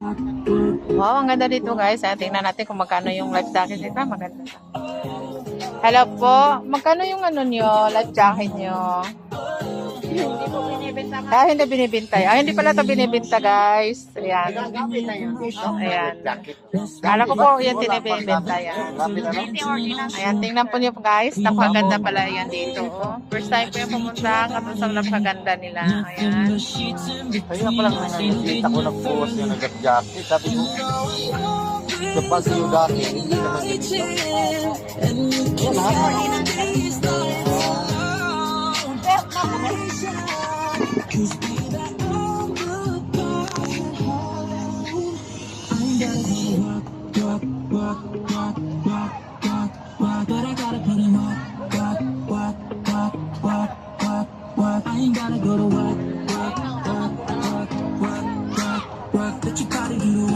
Wow, ang ganda dito guys. Tingnan natin kung magkano yung life jacket dito. Maganda. Hello po. Magkano yung ano nyo, life jacket nyo? Hindi po binibenta nga. Ah, hindi binibinta. Ah, hindi pala ito binibinta guys. Ayan. Gagamit na yun dito. Ayan. Kala ko po yan tinibinta yan. Hindi ordinance. Ayan, tingnan po niyo guys. Napakaganda pala yan dito. Oh. First time ko yung pumunta. Katusang napakaganda nila. Ayan. Kaya pa lang nakikita ko na post yung nag-jacket. Sabi ko, kapag yung dati, hindi naman But you gotta do